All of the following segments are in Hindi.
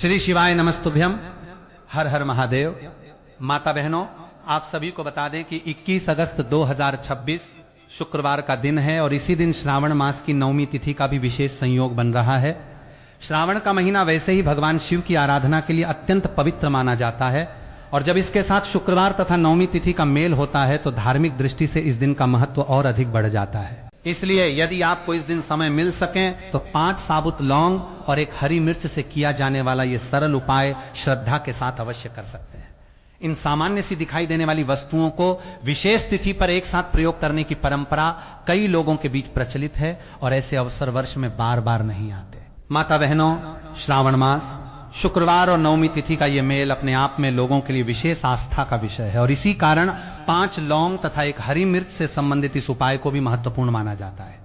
श्री शिवाय नमस्तुभ्यम। हर हर महादेव। माता बहनों, आप सभी को बता दें कि 21 अगस्त 2026 शुक्रवार का दिन है और इसी दिन श्रावण मास की नवमी तिथि का भी विशेष संयोग बन रहा है। श्रावण का महीना वैसे ही भगवान शिव की आराधना के लिए अत्यंत पवित्र माना जाता है और जब इसके साथ शुक्रवार तथा नवमी तिथि का मेल होता है तो धार्मिक दृष्टि से इस दिन का महत्व और अधिक बढ़ जाता है। इसलिए यदि आपको इस दिन समय मिल सके तो 5 साबुत लौंग और 1 हरी मिर्च से किया जाने वाला यह सरल उपाय श्रद्धा के साथ अवश्य कर सकते हैं। इन सामान्य सी दिखाई देने वाली वस्तुओं को विशेष तिथि पर एक साथ प्रयोग करने की परंपरा कई लोगों के बीच प्रचलित है और ऐसे अवसर वर्ष में बार बार नहीं आते। माता बहनों, श्रावण मास, शुक्रवार और नवमी तिथि का यह मेल अपने आप में लोगों के लिए विशेष आस्था का विषय है और इसी कारण 5 लौंग तथा 1 हरी मिर्च से संबंधित इस उपाय को भी महत्वपूर्ण माना जाता है।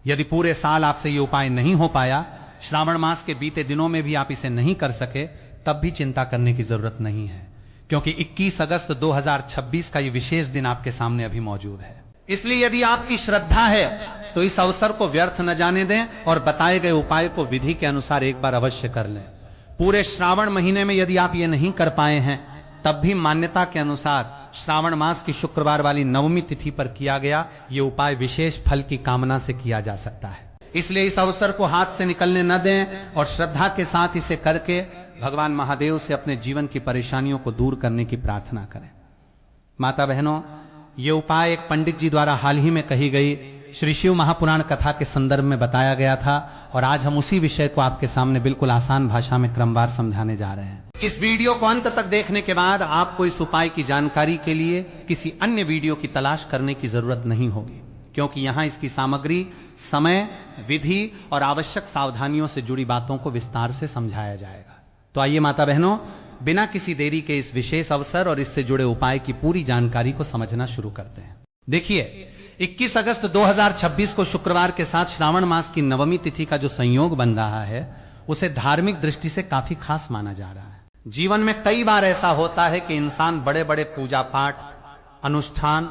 यदि पूरे साल आपसे यह उपाय नहीं हो पाया, श्रावण मास के बीते दिनों में भी आप इसे नहीं कर सके, तब भी चिंता करने की जरूरत नहीं है, क्योंकि 21 अगस्त 2026 का यह विशेष दिन आपके सामने अभी मौजूद है। इसलिए यदि आपकी श्रद्धा है तो इस अवसर को व्यर्थ न जाने दें और बताए गए उपाय को विधि के अनुसार एक बार अवश्य कर लें। पूरे श्रावण महीने में यदि आप ये नहीं कर पाए हैं, तब भी मान्यता के अनुसार श्रावण मास की शुक्रवार वाली नवमी तिथि पर किया गया ये उपाय विशेष फल की कामना से किया जा सकता है। इसलिए इस अवसर को हाथ से निकलने न दें और श्रद्धा के साथ इसे करके भगवान महादेव से अपने जीवन की परेशानियों को दूर करने की प्रार्थना करें। माता बहनों, ये उपाय एक पंडित जी द्वारा हाल ही में कही गई श्री शिव महापुराण कथा के संदर्भ में बताया गया था और आज हम उसी विषय को आपके सामने बिल्कुल आसान भाषा में क्रमवार समझाने जा रहे हैं। इस वीडियो को अंत तक देखने के बाद आपको इस उपाय की जानकारी के लिए किसी अन्य वीडियो की तलाश करने की जरूरत नहीं होगी, क्योंकि यहां इसकी सामग्री, समय, विधि और आवश्यक सावधानियों से जुड़ी बातों को विस्तार से समझाया जाएगा। तो आइए माता बहनों, बिना किसी देरी के इस विशेष अवसर और इससे जुड़े उपाय की पूरी जानकारी को समझना शुरू करते हैं। देखिए, 21 अगस्त 2026 को शुक्रवार के साथ श्रावण मास की नवमी तिथि का जो संयोग बन रहा है, उसे धार्मिक दृष्टि से काफी खास माना जा रहा है। जीवन में कई बार ऐसा होता है कि इंसान बड़े बड़े पूजा पाठ, अनुष्ठान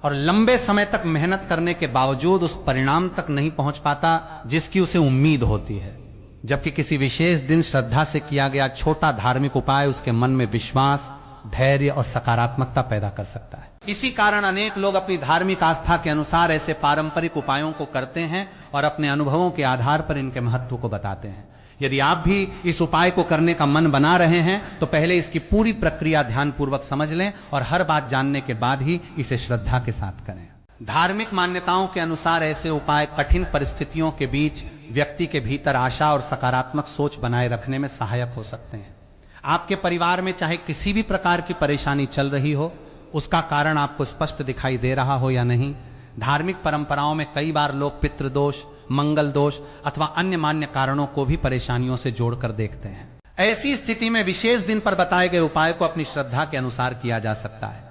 और लंबे समय तक मेहनत करने के बावजूद उस परिणाम तक नहीं पहुंच पाता जिसकी उसे उम्मीद होती है, जबकि किसी विशेष दिन श्रद्धा से किया गया छोटा धार्मिक उपाय उसके मन में विश्वास, धैर्य और सकारात्मकता पैदा कर सकता है। इसी कारण अनेक लोग अपनी धार्मिक आस्था के अनुसार ऐसे पारंपरिक उपायों को करते हैं और अपने अनुभवों के आधार पर इनके महत्व को बताते हैं। यदि आप भी इस उपाय को करने का मन बना रहे हैं तो पहले इसकी पूरी प्रक्रिया ध्यानपूर्वक समझ लें और हर बात जानने के बाद ही इसे श्रद्धा के साथ करें। धार्मिक मान्यताओं के अनुसार ऐसे उपाय कठिन परिस्थितियों के बीच व्यक्ति के भीतर आशा और सकारात्मक सोच बनाए रखने में सहायक हो सकते हैं। आपके परिवार में चाहे किसी भी प्रकार की परेशानी चल रही हो, उसका कारण आपको स्पष्ट दिखाई दे रहा हो या नहीं, धार्मिक परंपराओं में कई बार लोग पितृदोष, मंगल दोष अथवा अन्य मान्य कारणों को भी परेशानियों से जोड़कर देखते हैं। ऐसी स्थिति में विशेष दिन पर बताए गए उपाय को अपनी श्रद्धा के अनुसार किया जा सकता है।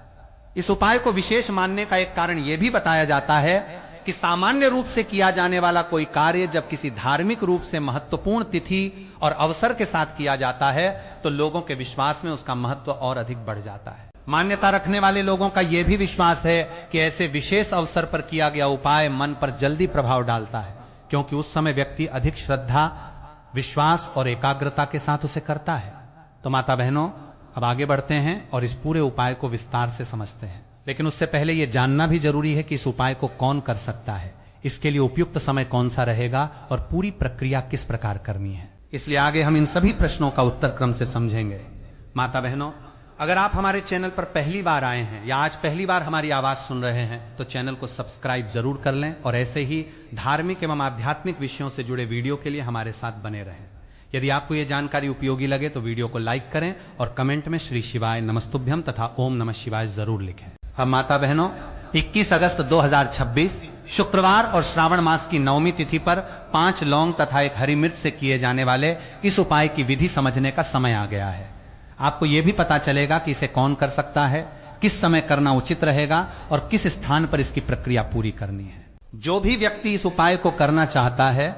इस उपाय को विशेष मानने का एक कारण यह भी बताया जाता है कि सामान्य रूप से किया जाने वाला कोई कार्य जब किसी धार्मिक रूप से महत्वपूर्ण तिथि और अवसर के साथ किया जाता है तो लोगों के विश्वास में उसका महत्व और अधिक बढ़ जाता है। मान्यता रखने वाले लोगों का यह भी विश्वास है कि ऐसे विशेष अवसर पर किया गया उपाय मन पर जल्दी प्रभाव डालता है, क्योंकि उस समय व्यक्ति अधिक श्रद्धा, विश्वास और एकाग्रता के साथ उसे करता है। तो माता बहनों, अब आगे बढ़ते हैं और इस पूरे उपाय को विस्तार से समझते हैं। लेकिन उससे पहले यह जानना भी जरूरी है कि इस उपाय को कौन कर सकता है, इसके लिए उपयुक्त समय कौन सा रहेगा और पूरी प्रक्रिया किस प्रकार करनी है। इसलिए आगे हम इन सभी प्रश्नों का उत्तर क्रम से समझेंगे। माता बहनों, अगर आप हमारे चैनल पर पहली बार आए हैं या आज पहली बार हमारी आवाज सुन रहे हैं तो चैनल को सब्सक्राइब जरूर कर लें और ऐसे ही धार्मिक एवं आध्यात्मिक विषयों से जुड़े वीडियो के लिए हमारे साथ बने रहें। यदि आपको यह जानकारी उपयोगी लगे तो वीडियो को लाइक करें और कमेंट में श्री शिवाय नमस्तुभ्यम तथा ओम नमः शिवाय जरूर लिखें। अब माता बहनों, 21 अगस्त 2026 शुक्रवार और श्रावण मास की नवमी तिथि पर 5 लौंग तथा 1 हरी मिर्च से किए जाने वाले इस उपाय की विधि समझने का समय आ गया है। आपको यह भी पता चलेगा कि इसे कौन कर सकता है, किस समय करना उचित रहेगा और किस स्थान पर इसकी प्रक्रिया पूरी करनी है। जो भी व्यक्ति इस उपाय को करना चाहता है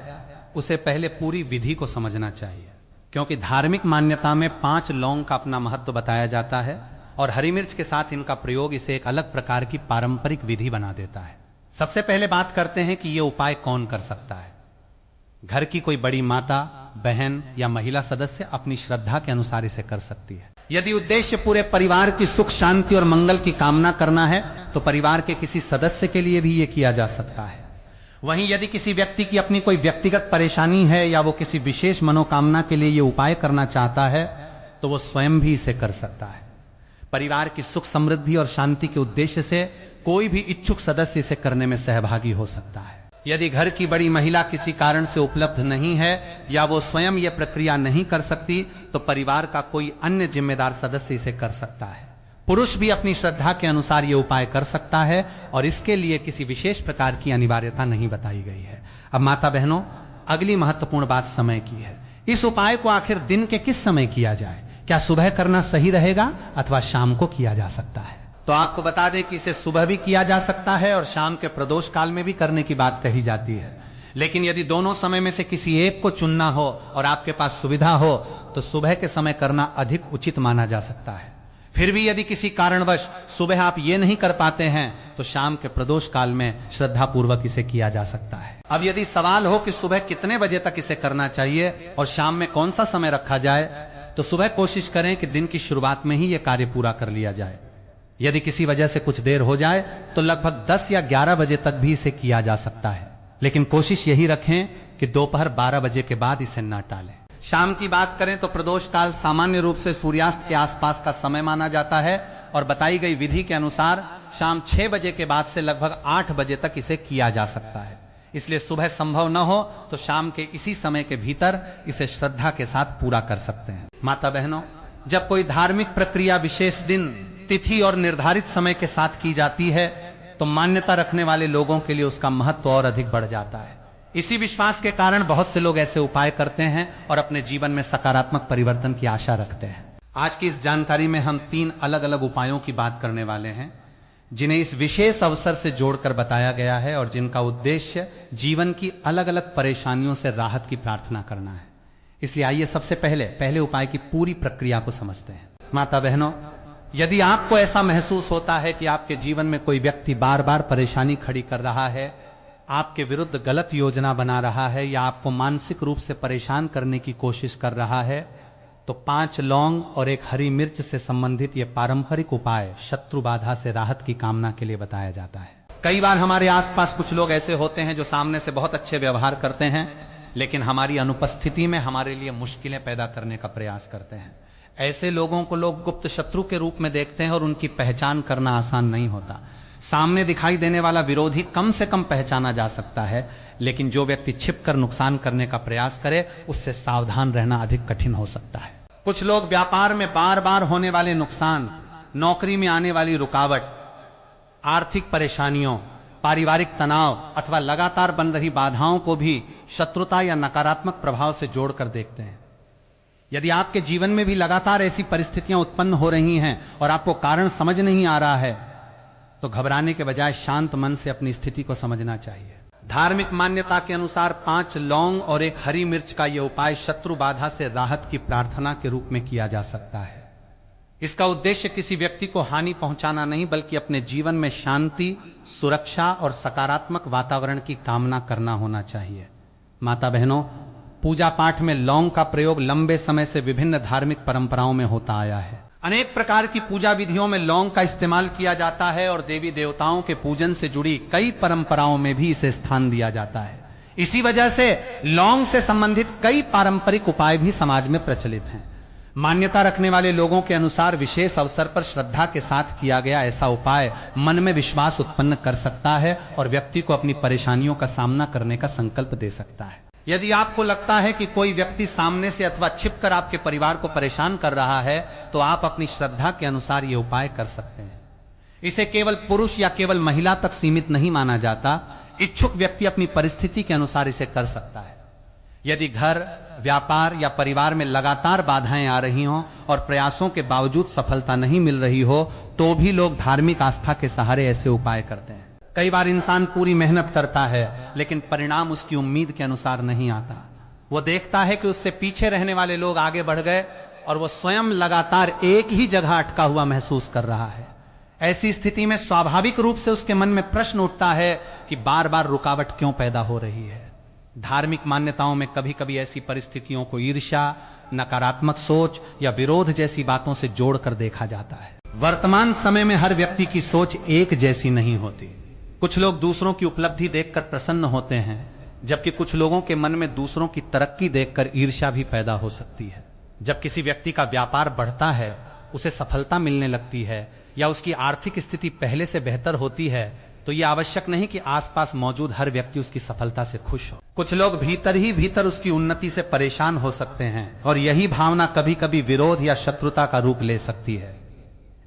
उसे पहले पूरी विधि को समझना चाहिए, क्योंकि धार्मिक मान्यता में 5 लौंग का अपना महत्व बताया जाता है और हरी मिर्च के साथ इनका प्रयोग इसे एक अलग प्रकार की पारंपरिक विधि बना देता है। सबसे पहले बात करते हैं कि यह उपाय कौन कर सकता है। घर की कोई बड़ी माता, बहन या महिला सदस्य अपनी श्रद्धा के अनुसार इसे कर सकती है। यदि उद्देश्य पूरे परिवार की सुख शांति और मंगल की कामना करना है तो परिवार के किसी सदस्य के लिए भी ये किया जा सकता है। वहीं यदि किसी व्यक्ति की अपनी कोई व्यक्तिगत परेशानी है या वो किसी विशेष मनोकामना के लिए ये उपाय करना चाहता है तो वो स्वयं भी इसे कर सकता है। परिवार की सुख समृद्धि और शांति के उद्देश्य से कोई भी इच्छुक सदस्य इसे करने में सहभागी हो सकता है। यदि घर की बड़ी महिला किसी कारण से उपलब्ध नहीं है या वो स्वयं यह प्रक्रिया नहीं कर सकती तो परिवार का कोई अन्य जिम्मेदार सदस्य इसे कर सकता है। पुरुष भी अपनी श्रद्धा के अनुसार ये उपाय कर सकता है और इसके लिए किसी विशेष प्रकार की अनिवार्यता नहीं बताई गई है। अब माता बहनों, अगली महत्वपूर्ण बात समय की है। इस उपाय को आखिर दिन के किस समय किया जाए? क्या सुबह करना सही रहेगा अथवा शाम को किया जा सकता है? तो आपको बता दें कि इसे सुबह भी किया जा सकता है और शाम के प्रदोष काल में भी करने की बात कही जाती है। लेकिन यदि दोनों समय में से किसी एक को चुनना हो और आपके पास सुविधा हो तो सुबह के समय करना अधिक उचित माना जा सकता है। फिर भी यदि किसी कारणवश सुबह आप ये नहीं कर पाते हैं तो शाम के प्रदोष काल में श्रद्धा पूर्वक इसे किया जा सकता है। अब यदि सवाल हो कि सुबह कितने बजे तक इसे करना चाहिए और शाम में कौन सा समय रखा जाए, तो सुबह कोशिश करें कि दिन की शुरुआत में ही यह कार्य पूरा कर लिया जाए। यदि किसी वजह से कुछ देर हो जाए तो लगभग 10 या 11 बजे तक भी इसे किया जा सकता है, लेकिन कोशिश यही रखें कि दोपहर 12 बजे के बाद इसे न टालें। शाम की बात करें तो प्रदोष काल सामान्य रूप से सूर्यास्त के आसपास का समय माना जाता है और बताई गई विधि के अनुसार शाम 6 बजे के बाद से लगभग 8 बजे तक इसे किया जा सकता है। इसलिए सुबह संभव न हो तो शाम के इसी समय के भीतर इसे श्रद्धा के साथ पूरा कर सकते हैं। माता बहनों, जब कोई धार्मिक प्रक्रिया विशेष दिन, तिथि और निर्धारित समय के साथ की जाती है तो मान्यता रखने वाले लोगों के लिए उसका महत्व और अधिक बढ़ जाता है। इसी विश्वास के कारण बहुत से लोग ऐसे उपाय करते हैं और अपने जीवन में सकारात्मक परिवर्तन की आशा रखते हैं। आज की इस जानकारी में हम 3 अलग अलग उपायों की बात करने वाले हैं जिन्हें इस विशेष अवसर से जोड़कर बताया गया है और जिनका उद्देश्य जीवन की अलग अलग परेशानियों से राहत की प्रार्थना करना है। इसलिए आइए सबसे पहले उपाय की पूरी प्रक्रिया को समझते हैं। माता बहनों, यदि आपको ऐसा महसूस होता है कि आपके जीवन में कोई व्यक्ति बार बार परेशानी खड़ी कर रहा है, आपके विरुद्ध गलत योजना बना रहा है या आपको मानसिक रूप से परेशान करने की कोशिश कर रहा है, तो 5 लौंग और 1 हरी मिर्च से संबंधित यह पारंपरिक उपाय शत्रु बाधा से राहत की कामना के लिए बताया जाता है। कई बार हमारे आसपास कुछ लोग ऐसे होते हैं जो सामने से बहुत अच्छे व्यवहार करते हैं लेकिन हमारी अनुपस्थिति में हमारे लिए मुश्किलें पैदा करने का प्रयास करते हैं। ऐसे लोगों को लोग गुप्त शत्रु के रूप में देखते हैं और उनकी पहचान करना आसान नहीं होता। सामने दिखाई देने वाला विरोधी कम से कम पहचाना जा सकता है, लेकिन जो व्यक्ति छिपकर नुकसान करने का प्रयास करे उससे सावधान रहना अधिक कठिन हो सकता है। कुछ लोग व्यापार में बार बार होने वाले नुकसान, नौकरी में आने वाली रुकावट, आर्थिक परेशानियों, पारिवारिक तनाव अथवा लगातार बन रही बाधाओं को भी शत्रुता या नकारात्मक प्रभाव से जोड़कर देखते हैं। यदि आपके जीवन में भी लगातार ऐसी परिस्थितियां उत्पन्न हो रही हैं और आपको कारण समझ नहीं आ रहा है तो घबराने के बजाय शांत मन से अपनी स्थिति को समझना चाहिए। धार्मिक मान्यता के अनुसार 5 लौंग और 1 हरी मिर्च का यह उपाय शत्रु बाधा से राहत की प्रार्थना के रूप में किया जा सकता है। इसका उद्देश्य किसी व्यक्ति को हानि पहुंचाना नहीं बल्कि अपने जीवन में शांति, सुरक्षा और सकारात्मक वातावरण की कामना करना होना चाहिए। माता बहनों, पूजा पाठ में लौंग का प्रयोग लंबे समय से विभिन्न धार्मिक परंपराओं में होता आया है। अनेक प्रकार की पूजा विधियों में लौंग का इस्तेमाल किया जाता है और देवी देवताओं के पूजन से जुड़ी कई परंपराओं में भी इसे स्थान दिया जाता है। इसी वजह से लौंग से संबंधित कई पारंपरिक उपाय भी समाज में प्रचलित हैं। मान्यता रखने वाले लोगों के अनुसार विशेष अवसर पर श्रद्धा के साथ किया गया ऐसा उपाय मन में विश्वास उत्पन्न कर सकता है और व्यक्ति को अपनी परेशानियों का सामना करने का संकल्प दे सकता है। यदि आपको लगता है कि कोई व्यक्ति सामने से अथवा छिपकर आपके परिवार को परेशान कर रहा है तो आप अपनी श्रद्धा के अनुसार ये उपाय कर सकते हैं। इसे केवल पुरुष या केवल महिला तक सीमित नहीं माना जाता। इच्छुक व्यक्ति अपनी परिस्थिति के अनुसार इसे कर सकता है। यदि घर, व्यापार या परिवार में लगातार बाधाएं आ रही हों और प्रयासों के बावजूद सफलता नहीं मिल रही हो तो भी लोग धार्मिक आस्था के सहारे ऐसे उपाय करते हैं। कई बार इंसान पूरी मेहनत करता है लेकिन परिणाम उसकी उम्मीद के अनुसार नहीं आता। वो देखता है कि उससे पीछे रहने वाले लोग आगे बढ़ गए और वो स्वयं लगातार एक ही जगह अटका हुआ महसूस कर रहा है। ऐसी स्थिति में स्वाभाविक रूप से उसके मन में प्रश्न उठता है कि बार बार रुकावट क्यों पैदा हो रही है। धार्मिक मान्यताओं में कभी कभी ऐसी परिस्थितियों को ईर्ष्या, नकारात्मक सोच या विरोध जैसी बातों से जोड़कर देखा जाता है। वर्तमान समय में हर व्यक्ति की सोच एक जैसी नहीं होती। कुछ लोग दूसरों की उपलब्धि देखकर प्रसन्न होते हैं, जबकि कुछ लोगों के मन में दूसरों की तरक्की देखकर ईर्ष्या भी पैदा हो सकती है। जब किसी व्यक्ति का व्यापार बढ़ता है, उसे सफलता मिलने लगती है या उसकी आर्थिक स्थिति पहले से बेहतर होती है, तो यह आवश्यक नहीं कि आसपास मौजूद हर व्यक्ति उसकी सफलता से खुश हो। कुछ लोग भीतर ही भीतर उसकी उन्नति से परेशान हो सकते हैं और यही भावना कभी कभी विरोध या शत्रुता का रूप ले सकती है।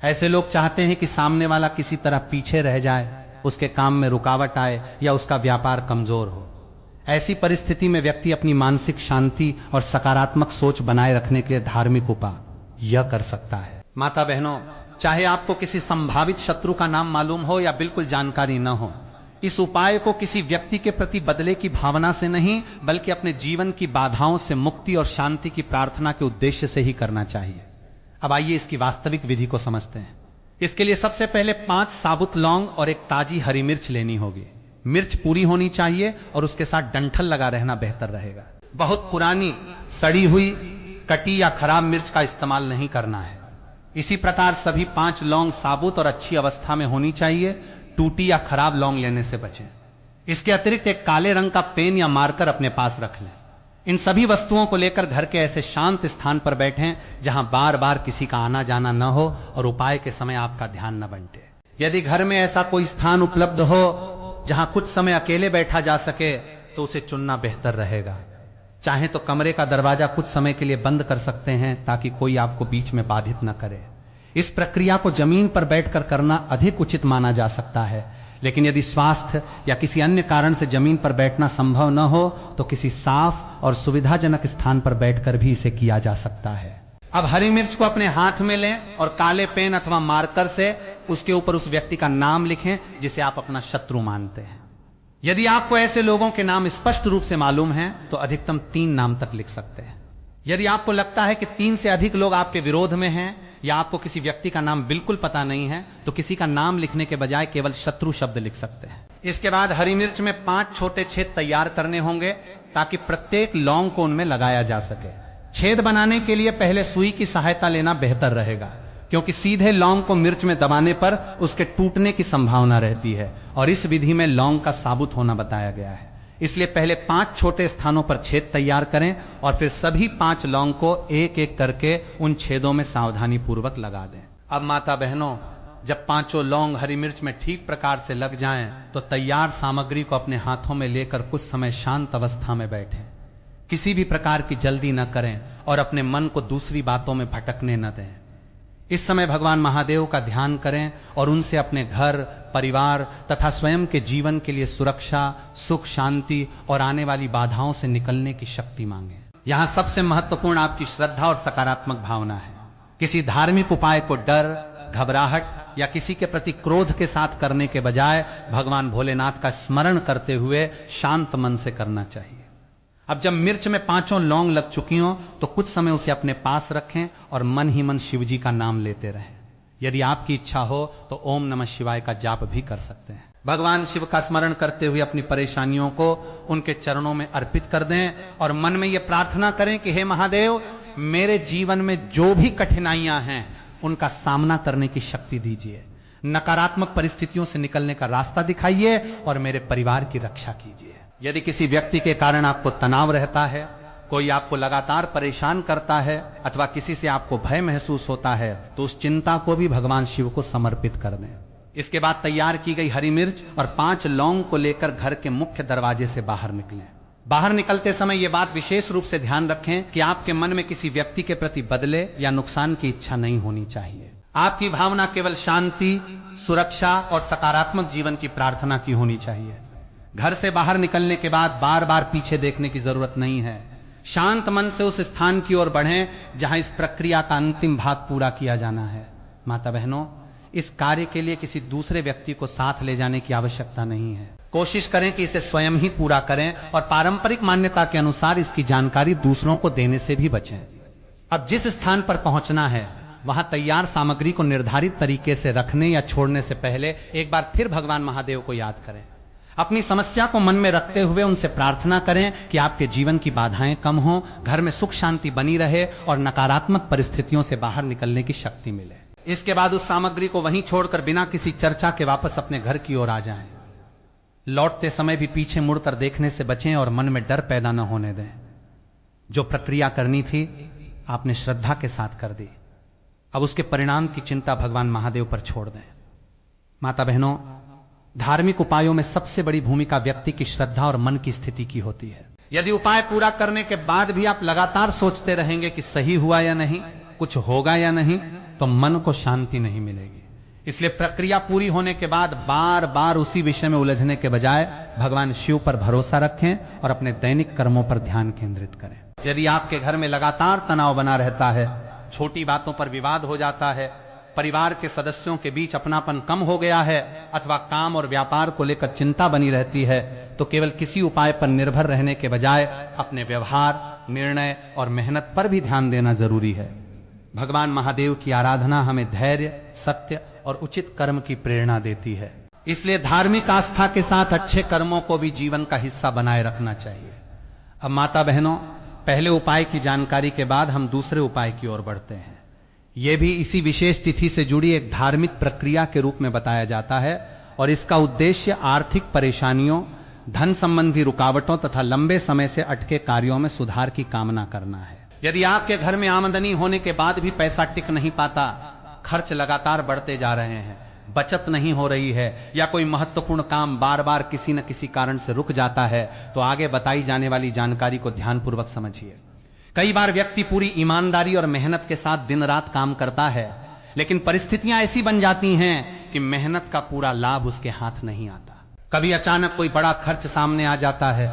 ऐसे लोग चाहते हैं कि सामने वाला किसी तरह पीछे रह जाए, उसके काम में रुकावट आए या उसका व्यापार कमजोर हो। ऐसी परिस्थिति में व्यक्ति अपनी मानसिक शांति और सकारात्मक सोच बनाए रखने के लिए धार्मिक उपाय यह कर सकता है। माता बहनों, चाहे आपको किसी संभावित शत्रु का नाम मालूम हो या बिल्कुल जानकारी न हो, इस उपाय को किसी व्यक्ति के प्रति बदले की भावना से नहीं, बल्कि अपने जीवन की बाधाओं से मुक्ति और शांति की प्रार्थना के उद्देश्य से ही करना चाहिए। अब आइए इसकी वास्तविक विधि को समझते हैं। इसके लिए सबसे पहले 5 साबुत लौंग और एक ताजी हरी मिर्च लेनी होगी। मिर्च पूरी होनी चाहिए और उसके साथ डंठल लगा रहना बेहतर रहेगा। बहुत पुरानी, सड़ी हुई, कटी या खराब मिर्च का इस्तेमाल नहीं करना है। इसी प्रकार सभी 5 लौंग साबुत और अच्छी अवस्था में होनी चाहिए। टूटी या खराब लौंग लेने से बचें। इसके अतिरिक्त एक काले रंग का पेन या मार्कर अपने पास रख लें। इन सभी वस्तुओं को लेकर घर के ऐसे शांत स्थान पर बैठें जहां बार बार किसी का आना जाना न हो और उपाय के समय आपका ध्यान न बंटे। यदि घर में ऐसा कोई स्थान उपलब्ध हो जहां कुछ समय अकेले बैठा जा सके, तो उसे चुनना बेहतर रहेगा। चाहे तो कमरे का दरवाजा कुछ समय के लिए बंद कर सकते हैं ताकि कोई आपको बीच में बाधित न करे। इस प्रक्रिया को जमीन पर बैठकर करना अधिक उचित माना जा सकता है, लेकिन यदि स्वास्थ्य या किसी अन्य कारण से जमीन पर बैठना संभव न हो तो किसी साफ और सुविधाजनक स्थान पर बैठकर भी इसे किया जा सकता है। अब हरी मिर्च को अपने हाथ में लें और काले पेन अथवा मार्कर से उसके ऊपर उस व्यक्ति का नाम लिखें जिसे आप अपना शत्रु मानते हैं। यदि आपको ऐसे लोगों के नाम स्पष्ट रूप से मालूम हैं, तो अधिकतम 3 नाम तक लिख सकते हैं। यदि आपको लगता है कि 3 से अधिक लोग आपके विरोध में हैं या आपको किसी व्यक्ति का नाम बिल्कुल पता नहीं है, तो किसी का नाम लिखने के बजाय केवल शत्रु शब्द लिख सकते हैं। इसके बाद हरी मिर्च में 5 छोटे छेद तैयार करने होंगे ताकि प्रत्येक लौंग को उनमें लगाया जा सके। छेद बनाने के लिए पहले सुई की सहायता लेना बेहतर रहेगा, क्योंकि सीधे लौंग को मिर्च में दबाने पर उसके टूटने की संभावना रहती है और इस विधि में लौंग का साबुत होना बताया गया है। इसलिए पहले 5 छोटे स्थानों पर छेद तैयार करें और फिर सभी 5 लौंग को एक एक करके उन छेदों में सावधानी पूर्वक लगा दें। अब माता बहनों, जब 5 लौंग हरी मिर्च में ठीक प्रकार से लग जाएं, तो तैयार सामग्री को अपने हाथों में लेकर कुछ समय शांत अवस्था में बैठें। किसी भी प्रकार की जल्दी न करें और अपने मन को दूसरी बातों में भटकने न दें। इस समय भगवान महादेव का ध्यान करें और उनसे अपने घर, परिवार तथा स्वयं के जीवन के लिए सुरक्षा, सुख, शांति और आने वाली बाधाओं से निकलने की शक्ति मांगें। यहां सबसे महत्वपूर्ण आपकी श्रद्धा और सकारात्मक भावना है। किसी धार्मिक उपाय को डर, घबराहट या किसी के प्रति क्रोध के साथ करने के बजाय भगवान भोलेनाथ का स्मरण करते हुए शांत मन से करना चाहिए। अब जब मिर्च में 5 लौंग लग चुकी हो तो कुछ समय उसे अपने पास रखें और मन ही मन शिव जी का नाम लेते रहें। यदि आपकी इच्छा हो तो ओम नमः शिवाय का जाप भी कर सकते हैं। भगवान शिव का स्मरण करते हुए अपनी परेशानियों को उनके चरणों में अर्पित कर दें और मन में यह प्रार्थना करें कि हे महादेव, मेरे जीवन में जो भी कठिनाइयां हैं उनका सामना करने की शक्ति दीजिए, नकारात्मक परिस्थितियों से निकलने का रास्ता दिखाइए और मेरे परिवार की रक्षा कीजिए। यदि किसी व्यक्ति के कारण आपको तनाव रहता है, कोई आपको लगातार परेशान करता है अथवा किसी से आपको भय महसूस होता है, तो उस चिंता को भी भगवान शिव को समर्पित कर दें। इसके बाद तैयार की गई हरी मिर्च और 5 लौंग को लेकर घर के मुख्य दरवाजे से बाहर निकलें। बाहर निकलते समय यह बात विशेष रूप से ध्यान रखें कि आपके मन में किसी व्यक्ति के प्रति बदले या नुकसान की इच्छा नहीं होनी चाहिए। आपकी भावना केवल शांति, सुरक्षा और सकारात्मक जीवन की प्रार्थना की होनी चाहिए। घर से बाहर निकलने के बाद बार बार पीछे देखने की जरूरत नहीं है। शांत मन से उस स्थान की ओर बढ़ें जहां इस प्रक्रिया का अंतिम भाग पूरा किया जाना है। माता बहनों, इस कार्य के लिए किसी दूसरे व्यक्ति को साथ ले जाने की आवश्यकता नहीं है। कोशिश करें कि इसे स्वयं ही पूरा करें और पारंपरिक मान्यता के अनुसार इसकी जानकारी दूसरों को देने से भी बचें। अब जिस स्थान पर पहुंचना है वहां तैयार सामग्री को निर्धारित तरीके से रखने या छोड़ने से पहले एक बार फिर भगवान महादेव को याद करें। अपनी समस्या को मन में रखते हुए उनसे प्रार्थना करें कि आपके जीवन की बाधाएं कम हो, घर में सुख शांति बनी रहे और नकारात्मक परिस्थितियों से बाहर निकलने की शक्ति मिले। इसके बाद उस सामग्री को वहीं छोड़कर बिना किसी चर्चा के वापस अपने घर की ओर आ जाएं। लौटते समय भी पीछे मुड़कर देखने से बचें और मन में डर पैदा न होने दें। जो प्रक्रिया करनी थी आपने श्रद्धा के साथ कर दी, अब उसके परिणाम की चिंता भगवान महादेव पर छोड़ दें। माता बहनों, धार्मिक उपायों में सबसे बड़ी भूमिका व्यक्ति की श्रद्धा और मन की स्थिति की होती है। यदि उपाय पूरा करने के बाद भी आप लगातार सोचते रहेंगे कि सही हुआ या नहीं, कुछ होगा या नहीं, तो मन को शांति नहीं मिलेगी। इसलिए प्रक्रिया पूरी होने के बाद बार बार उसी विषय में उलझने के बजाय भगवान शिव पर भरोसा रखें और अपने दैनिक कर्मों पर ध्यान केंद्रित करें। यदि आपके घर में लगातार तनाव बना रहता है, छोटी बातों पर विवाद हो जाता है, परिवार के सदस्यों के बीच अपनापन कम हो गया है अथवा काम और व्यापार को लेकर चिंता बनी रहती है, तो केवल किसी उपाय पर निर्भर रहने के बजाय अपने व्यवहार, निर्णय और मेहनत पर भी ध्यान देना जरूरी है। भगवान महादेव की आराधना हमें धैर्य, सत्य और उचित कर्म की प्रेरणा देती है। इसलिए धार्मिक आस्था के साथ अच्छे कर्मों को भी जीवन का हिस्सा बनाए रखना चाहिए। अब माता बहनों, पहले उपाय की जानकारी के बाद हम दूसरे उपाय की ओर बढ़ते हैं। यह भी इसी विशेष तिथि से जुड़ी एक धार्मिक प्रक्रिया के रूप में बताया जाता है और इसका उद्देश्य आर्थिक परेशानियों, धन संबंधी रुकावटों तथा लंबे समय से अटके कार्यों में सुधार की कामना करना है। यदि आपके घर में आमदनी होने के बाद भी पैसा टिक नहीं पाता, खर्च लगातार बढ़ते जा रहे हैं, बचत नहीं हो रही है या कोई महत्वपूर्ण काम बार बार किसी न किसी कारण से रुक जाता है, तो आगे बताई जाने वाली जानकारी को ध्यानपूर्वक समझिए। कई बार व्यक्ति पूरी ईमानदारी और मेहनत के साथ दिन रात काम करता है, लेकिन परिस्थितियां ऐसी बन जाती हैं कि मेहनत का पूरा लाभ उसके हाथ नहीं आता। कभी अचानक कोई बड़ा खर्च सामने आ जाता है,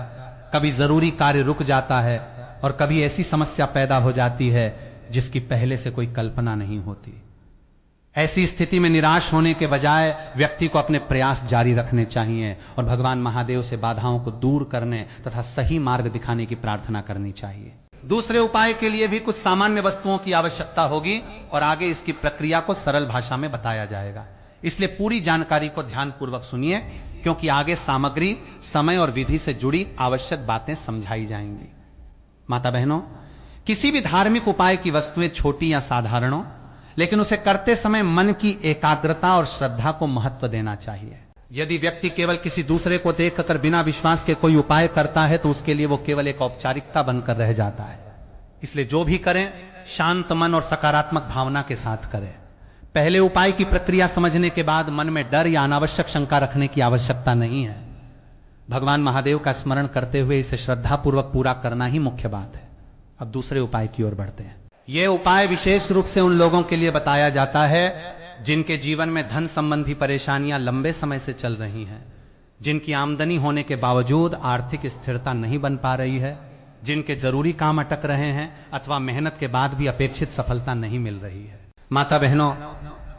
कभी जरूरी कार्य रुक जाता है और कभी ऐसी समस्या पैदा हो जाती है जिसकी पहले से कोई कल्पना नहीं होती। ऐसी स्थिति में निराश होने के बजाय व्यक्ति को अपने प्रयास जारी रखने चाहिए और भगवान महादेव से बाधाओं को दूर करने तथा सही मार्ग दिखाने की प्रार्थना करनी चाहिए। दूसरे उपाय के लिए भी कुछ सामान्य वस्तुओं की आवश्यकता होगी और आगे इसकी प्रक्रिया को सरल भाषा में बताया जाएगा। इसलिए पूरी जानकारी को ध्यानपूर्वक सुनिए, क्योंकि आगे सामग्री, समय और विधि से जुड़ी आवश्यक बातें समझाई जाएंगी। माता बहनों, किसी भी धार्मिक उपाय की वस्तुएं छोटी या साधारण हो, लेकिन उसे करते समय मन की एकाग्रता और श्रद्धा को महत्व देना चाहिए। यदि व्यक्ति केवल किसी दूसरे को देखकर बिना विश्वास के कोई उपाय करता है, तो उसके लिए वो केवल एक औपचारिकता बनकर रह जाता है। इसलिए जो भी करें, शांत मन और सकारात्मक भावना के साथ करें। पहले उपाय की प्रक्रिया समझने के बाद मन में डर या अनावश्यक शंका रखने की आवश्यकता नहीं है। भगवान महादेव का स्मरण करते हुए इसे श्रद्धापूर्वक पूरा करना ही मुख्य बात है। अब दूसरे उपाय की ओर बढ़ते हैं। यह उपाय विशेष रूप से उन लोगों के लिए बताया जाता है जिनके जीवन में धन संबंधी परेशानियां लंबे समय से चल रही हैं, जिनकी आमदनी होने के बावजूद आर्थिक स्थिरता नहीं बन पा रही है, जिनके जरूरी काम अटक रहे हैं अथवा मेहनत के बाद भी अपेक्षित सफलता नहीं मिल रही है। माता बहनों,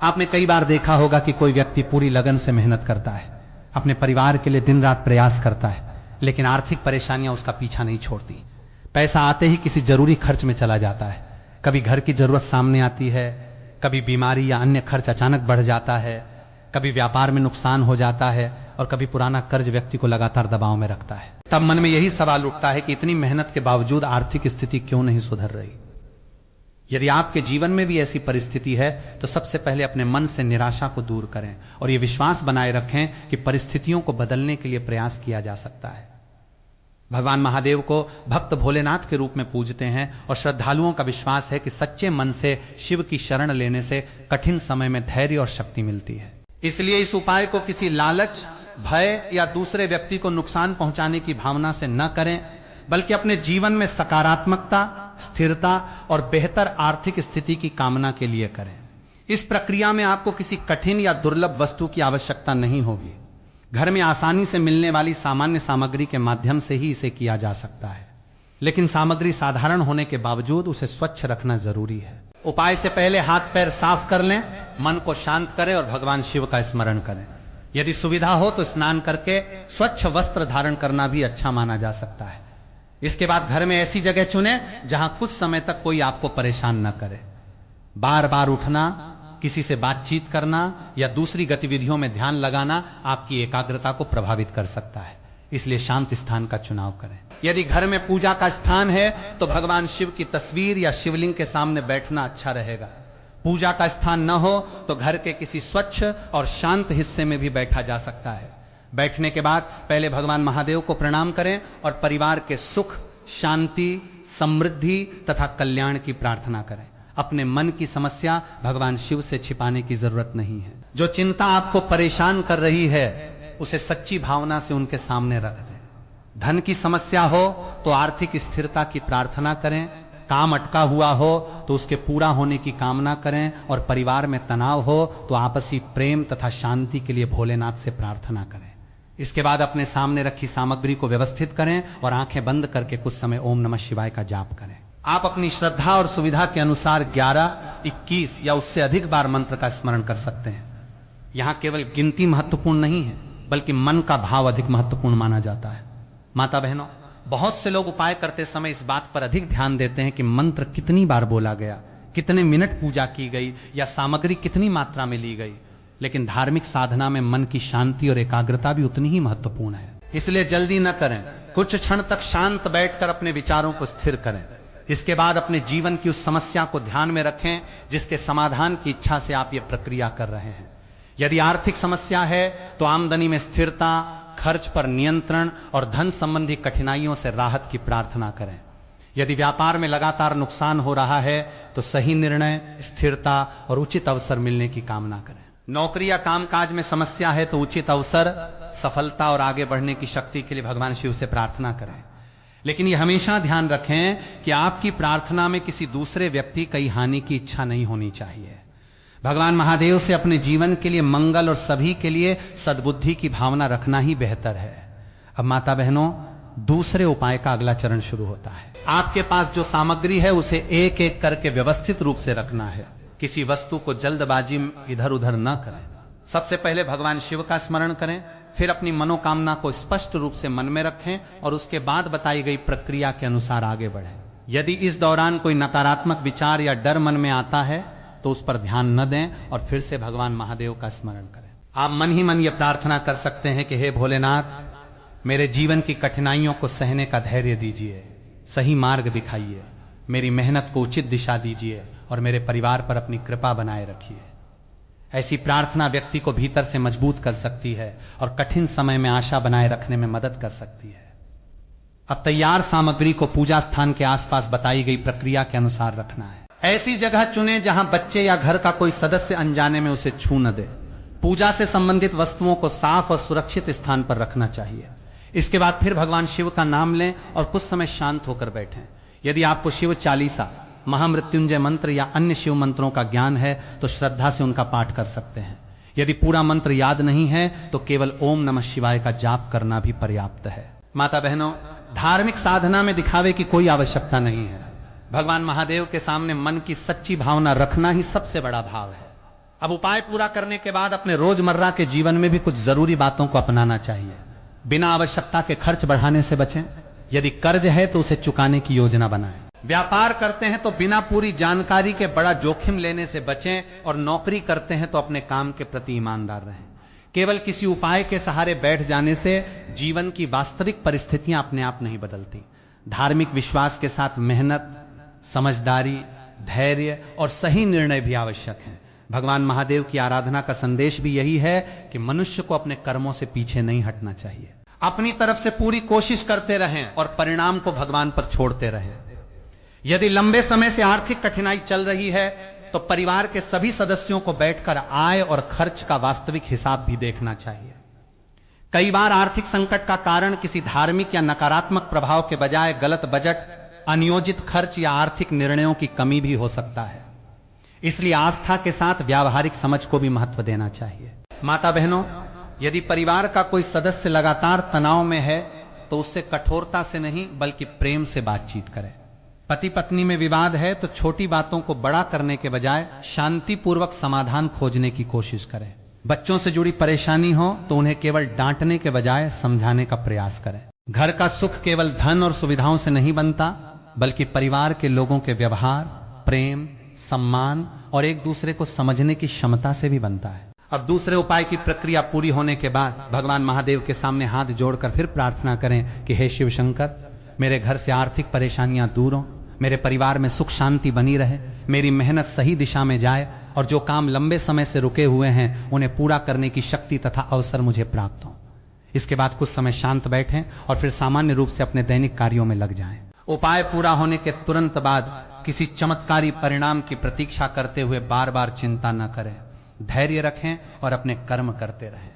आपने कई बार देखा होगा कि कोई व्यक्ति पूरी लगन से मेहनत करता है, अपने परिवार के लिए दिन रात प्रयास करता है, लेकिन आर्थिक परेशानियां उसका पीछा नहीं छोड़ती। पैसा आते ही किसी जरूरी खर्च में चला जाता है। कभी घर की जरूरत सामने आती है, कभी बीमारी या अन्य खर्च अचानक बढ़ जाता है, कभी व्यापार में नुकसान हो जाता है और कभी पुराना कर्ज व्यक्ति को लगातार दबाव में रखता है। तब मन में यही सवाल उठता है कि इतनी मेहनत के बावजूद आर्थिक स्थिति क्यों नहीं सुधर रही। यदि आपके जीवन में भी ऐसी परिस्थिति है, तो सबसे पहले अपने मन से निराशा को दूर करें और यह विश्वास बनाए रखें कि परिस्थितियों को बदलने के लिए प्रयास किया जा सकता है। भगवान महादेव को भक्त भोलेनाथ के रूप में पूजते हैं और श्रद्धालुओं का विश्वास है कि सच्चे मन से शिव की शरण लेने से कठिन समय में धैर्य और शक्ति मिलती है। इसलिए इस उपाय को किसी लालच, भय या दूसरे व्यक्ति को नुकसान पहुंचाने की भावना से न करें, बल्कि अपने जीवन में सकारात्मकता, स्थिरता और बेहतर आर्थिक स्थिति की कामना के लिए करें। इस प्रक्रिया में आपको किसी कठिन या दुर्लभ वस्तु की आवश्यकता नहीं होगी। घर में आसानी से मिलने वाली सामान्य सामग्री के माध्यम से ही इसे किया जा सकता है, लेकिन सामग्री साधारण होने के बावजूद उसे स्वच्छ रखना जरूरी है। उपाय से पहले हाथ पैर साफ कर लें, मन को शांत करें और भगवान शिव का स्मरण करें। यदि सुविधा हो तो स्नान करके स्वच्छ वस्त्र धारण करना भी अच्छा माना जा सकता है। इसके बाद घर में ऐसी जगह चुनें जहां कुछ समय तक कोई आपको परेशान न करे। बार बार उठना, किसी से बातचीत करना या दूसरी गतिविधियों में ध्यान लगाना आपकी एकाग्रता को प्रभावित कर सकता है। इसलिए शांत स्थान का चुनाव करें। यदि घर में पूजा का स्थान है तो भगवान शिव की तस्वीर या शिवलिंग के सामने बैठना अच्छा रहेगा। पूजा का स्थान न हो तो घर के किसी स्वच्छ और शांत हिस्से में भी बैठा जा सकता है। बैठने के बाद पहले भगवान महादेव को प्रणाम करें और परिवार के सुख, शांति, समृद्धि तथा कल्याण की प्रार्थना करें। अपने मन की समस्या भगवान शिव से छिपाने की जरूरत नहीं है। जो चिंता आपको परेशान कर रही है उसे सच्ची भावना से उनके सामने रख दें। धन की समस्या हो तो आर्थिक स्थिरता की प्रार्थना करें। काम अटका हुआ हो तो उसके पूरा होने की कामना करें और परिवार में तनाव हो तो आपसी प्रेम तथा शांति के लिए भोलेनाथ से प्रार्थना करें। इसके बाद अपने सामने रखी सामग्री को व्यवस्थित करें और आंखें बंद करके कुछ समय ओम नमः शिवाय का जाप करें। आप अपनी श्रद्धा और सुविधा के अनुसार 11, 21 या उससे अधिक बार मंत्र का स्मरण कर सकते हैं। यहां केवल गिनती महत्वपूर्ण नहीं है बल्कि मन का भाव अधिक महत्वपूर्ण माना जाता है। माता बहनों, बहुत से लोग उपाय करते समय इस बात पर अधिक ध्यान देते हैं कि मंत्र कितनी बार बोला गया, कितने मिनट पूजा की गई या सामग्री कितनी मात्रा में ली गई। लेकिन धार्मिक साधना में मन की शांति और एकाग्रता भी उतनी ही महत्वपूर्ण है। इसलिए जल्दी न करें। कुछ क्षण तक शांत बैठकर अपने विचारों को स्थिर करें। इसके बाद अपने जीवन की उस समस्या को ध्यान में रखें जिसके समाधान की इच्छा से आप ये प्रक्रिया कर रहे हैं। यदि आर्थिक समस्या है तो आमदनी में स्थिरता, खर्च पर नियंत्रण और धन संबंधी कठिनाइयों से राहत की प्रार्थना करें। यदि व्यापार में लगातार नुकसान हो रहा है तो सही निर्णय, स्थिरता और उचित अवसर मिलने की कामना करें। नौकरी या कामकाज में समस्या है तो उचित अवसर, सफलता और आगे बढ़ने की शक्ति के लिए भगवान शिव से प्रार्थना करें। लेकिन यह हमेशा ध्यान रखें कि आपकी प्रार्थना में किसी दूसरे व्यक्ति की हानि की इच्छा नहीं होनी चाहिए। भगवान महादेव से अपने जीवन के लिए मंगल और सभी के लिए सद्बुद्धि की भावना रखना ही बेहतर है। अब माता बहनों, दूसरे उपाय का अगला चरण शुरू होता है। आपके पास जो सामग्री है उसे एक एक करके व्यवस्थित रूप से रखना है। किसी वस्तु को जल्दबाजी में इधर उधर न करें। सबसे पहले भगवान शिव का स्मरण करें, फिर अपनी मनोकामना को स्पष्ट रूप से मन में रखें और उसके बाद बताई गई प्रक्रिया के अनुसार आगे बढ़ें। यदि इस दौरान कोई नकारात्मक विचार या डर मन में आता है तो उस पर ध्यान न दें और फिर से भगवान महादेव का स्मरण करें। आप मन ही मन यह प्रार्थना कर सकते हैं कि हे भोलेनाथ, मेरे जीवन की कठिनाइयों को सहने का धैर्य दीजिए, सही मार्ग दिखाइए, मेरी मेहनत को उचित दिशा दीजिए और मेरे परिवार पर अपनी कृपा बनाए रखिए। ऐसी प्रार्थना व्यक्ति को भीतर से मजबूत कर सकती है और कठिन समय में आशा बनाए रखने में मदद कर सकती है। अब तैयार सामग्री को पूजा स्थान के आसपास बताई गई प्रक्रिया के अनुसार रखना है। ऐसी जगह चुनें जहां बच्चे या घर का कोई सदस्य अनजाने में उसे छू न दे। पूजा से संबंधित वस्तुओं को साफ और सुरक्षित स्थान पर रखना चाहिए। इसके बाद फिर भगवान शिव का नाम लें और कुछ समय शांत होकर बैठें। यदि आपको शिव चालीसा, महामृत्युंजय मंत्र या अन्य शिव मंत्रों का ज्ञान है तो श्रद्धा से उनका पाठ कर सकते हैं। यदि पूरा मंत्र याद नहीं है तो केवल ओम नमः शिवाय का जाप करना भी पर्याप्त है। माता बहनों, धार्मिक साधना में दिखावे की कोई आवश्यकता नहीं है। भगवान महादेव के सामने मन की सच्ची भावना रखना ही सबसे बड़ा भाव है। अब उपाय पूरा करने के बाद अपने रोजमर्रा के जीवन में भी कुछ जरूरी बातों को अपनाना चाहिए। बिना आवश्यकता के खर्च बढ़ाने से बचें। यदि कर्ज है तो उसे चुकाने की योजना बनाएं। व्यापार करते हैं तो बिना पूरी जानकारी के बड़ा जोखिम लेने से बचें और नौकरी करते हैं तो अपने काम के प्रति ईमानदार रहें। केवल किसी उपाय के सहारे बैठ जाने से जीवन की वास्तविक परिस्थितियां अपने आप नहीं बदलती। धार्मिक विश्वास के साथ मेहनत, समझदारी, धैर्य और सही निर्णय भी आवश्यक है। भगवान महादेव की आराधना का संदेश भी यही है कि मनुष्य को अपने कर्मों से पीछे नहीं हटना चाहिए। अपनी तरफ से पूरी कोशिश करते रहें और परिणाम को भगवान पर छोड़ते रहें। यदि लंबे समय से आर्थिक कठिनाई चल रही है तो परिवार के सभी सदस्यों को बैठकर आय और खर्च का वास्तविक हिसाब भी देखना चाहिए। कई बार आर्थिक संकट का कारण किसी धार्मिक या नकारात्मक प्रभाव के बजाय गलत बजट, अनियोजित खर्च या आर्थिक निर्णयों की कमी भी हो सकता है। इसलिए आस्था के साथ व्यावहारिक समझ को भी महत्व देना चाहिए। माता बहनों, यदि परिवार का कोई सदस्य लगातार तनाव में है तो उससे कठोरता से नहीं बल्कि प्रेम से बातचीत करें। पति पत्नी में विवाद है तो छोटी बातों को बड़ा करने के बजाय शांतिपूर्वक समाधान खोजने की कोशिश करें। बच्चों से जुड़ी परेशानी हो तो उन्हें केवल डांटने के बजाय समझाने का प्रयास करें। घर का सुख केवल धन और सुविधाओं से नहीं बनता बल्कि परिवार के लोगों के व्यवहार, प्रेम, सम्मान और एक दूसरे को समझने की क्षमता से भी बनता है। अब दूसरे उपाय की प्रक्रिया पूरी होने के बाद भगवान महादेव के सामने हाथ जोड़कर फिर प्रार्थना करें कि हे शिव शंकर, मेरे घर से आर्थिक परेशानियां दूर हो, मेरे परिवार में सुख शांति बनी रहे, मेरी मेहनत सही दिशा में जाए और जो काम लंबे समय से रुके हुए हैं उन्हें पूरा करने की शक्ति तथा अवसर मुझे प्राप्त हो। इसके बाद कुछ समय शांत बैठें और फिर सामान्य रूप से अपने दैनिक कार्यों में लग जाएं। उपाय पूरा होने के तुरंत बाद किसी चमत्कारी परिणाम की प्रतीक्षा करते हुए बार बार चिंता न करें, धैर्य रखें और अपने कर्म करते रहें।